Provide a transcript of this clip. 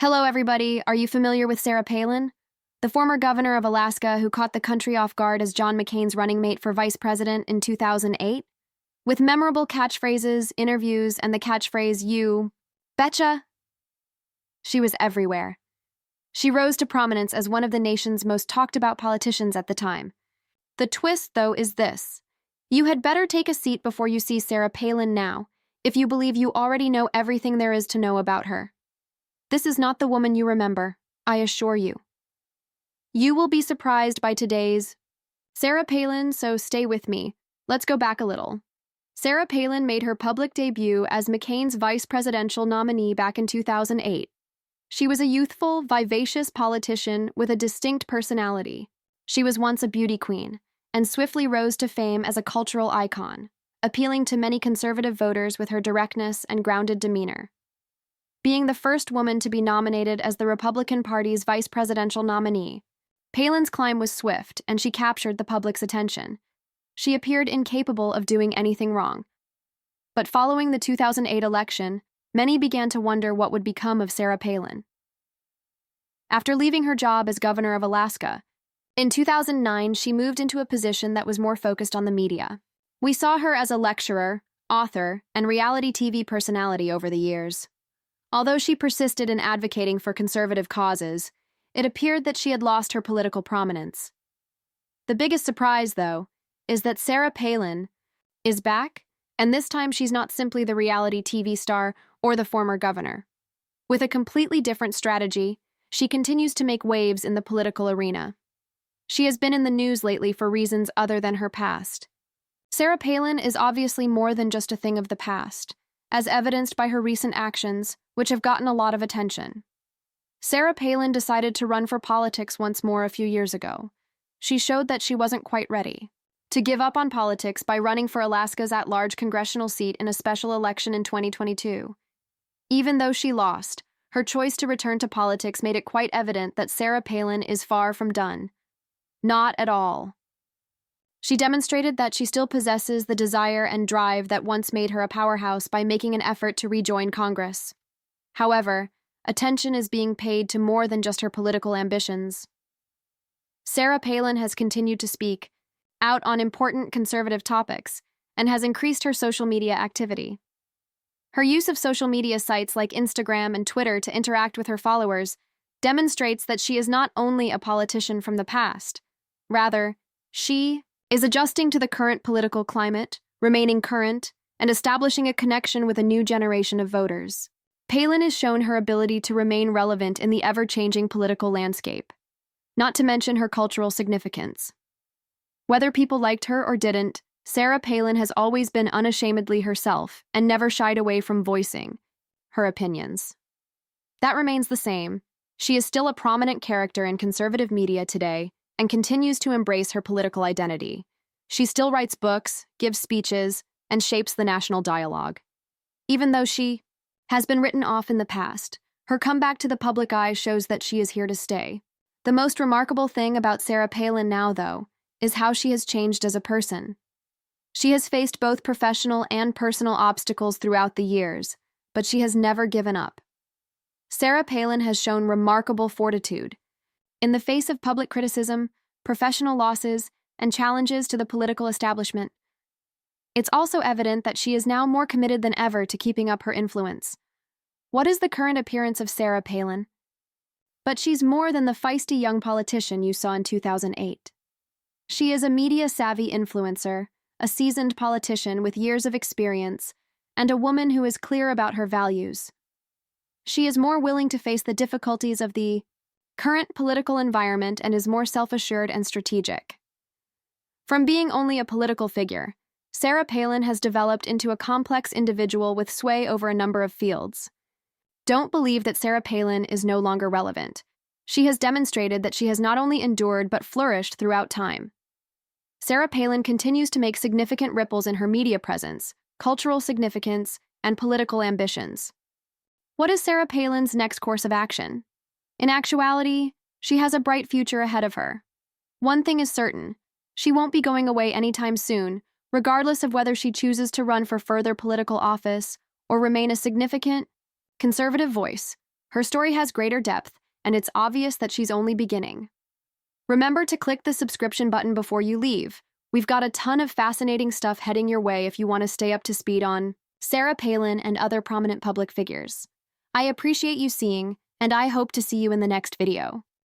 Hello, everybody. Are you familiar with Sarah Palin? The former governor of Alaska who caught the country off guard as John McCain's running mate for vice president in 2008? With memorable catchphrases, interviews, and the catchphrase, "You betcha," she was everywhere. She rose to prominence as one of the nation's most talked about politicians at the time. The twist, though, is this. You had better take a seat before you see Sarah Palin now, if you believe you already know everything there is to know about her. This is not the woman you remember, I assure you. You will be surprised by today's Sarah Palin, so stay with me. Let's go back a little. Sarah Palin made her public debut as McCain's vice presidential nominee back in 2008. She was a youthful, vivacious politician with a distinct personality. She was once a beauty queen, and swiftly rose to fame as a cultural icon, appealing to many conservative voters with her directness and grounded demeanor. Being the first woman to be nominated as the Republican Party's vice presidential nominee, Palin's climb was swift, and she captured the public's attention. She appeared incapable of doing anything wrong. But following the 2008 election, many began to wonder what would become of Sarah Palin. After leaving her job as governor of Alaska, in 2009 she moved into a position that was more focused on the media. We saw her as a lecturer, author, and reality TV personality over the years. Although she persisted in advocating for conservative causes, it appeared that she had lost her political prominence. The biggest surprise, though, is that Sarah Palin is back, and this time she's not simply the reality TV star or the former governor. With a completely different strategy, she continues to make waves in the political arena. She has been in the news lately for reasons other than her past. Sarah Palin is obviously more than just a thing of the past, as evidenced by her recent actions, which have gotten a lot of attention. Sarah Palin decided to run for politics once more a few years ago. She showed that she wasn't quite ready to give up on politics by running for Alaska's at-large congressional seat in a special election in 2022. Even though she lost, her choice to return to politics made it quite evident that Sarah Palin is far from done. Not at all. She demonstrated that she still possesses the desire and drive that once made her a powerhouse by making an effort to rejoin Congress. However, attention is being paid to more than just her political ambitions. Sarah Palin has continued to speak out on important conservative topics and has increased her social media activity. Her use of social media sites like Instagram and Twitter to interact with her followers demonstrates that she is not only a politician from the past. Rather, she is adjusting to the current political climate, remaining current, and establishing a connection with a new generation of voters. Palin has shown her ability to remain relevant in the ever-changing political landscape, not to mention her cultural significance. Whether people liked her or didn't, Sarah Palin has always been unashamedly herself and never shied away from voicing her opinions. That remains the same. She is still a prominent character in conservative media today and continues to embrace her political identity. She still writes books, gives speeches, and shapes the national dialogue. Even though she has been written off in the past, her comeback to the public eye shows that she is here to stay. The most remarkable thing about Sarah Palin now, though, is how she has changed as a person. She has faced both professional and personal obstacles throughout the years, but she has never given up. Sarah Palin has shown remarkable fortitude. In the face of public criticism, professional losses, and challenges to the political establishment, it's also evident that she is now more committed than ever to keeping up her influence. What is the current appearance of Sarah Palin? But she's more than the feisty young politician you saw in 2008. She is a media-savvy influencer, a seasoned politician with years of experience, and a woman who is clear about her values. She is more willing to face the difficulties of the current political environment and is more self-assured and strategic. From being only a political figure, Sarah Palin has developed into a complex individual with sway over a number of fields. Don't believe that Sarah Palin is no longer relevant. She has demonstrated that she has not only endured but flourished throughout time. Sarah Palin continues to make significant ripples in her media presence, cultural significance, and political ambitions. What is Sarah Palin's next course of action? In actuality, she has a bright future ahead of her. One thing is certain, she won't be going away anytime soon, regardless of whether she chooses to run for further political office or remain a significant, conservative voice Her story has greater depth, and it's obvious that she's only beginning. Remember to click the subscription button before you leave. We've got a ton of fascinating stuff heading your way if you want to stay up to speed on Sarah Palin and other prominent public figures. I appreciate you seeing, and I hope to see you in the next video.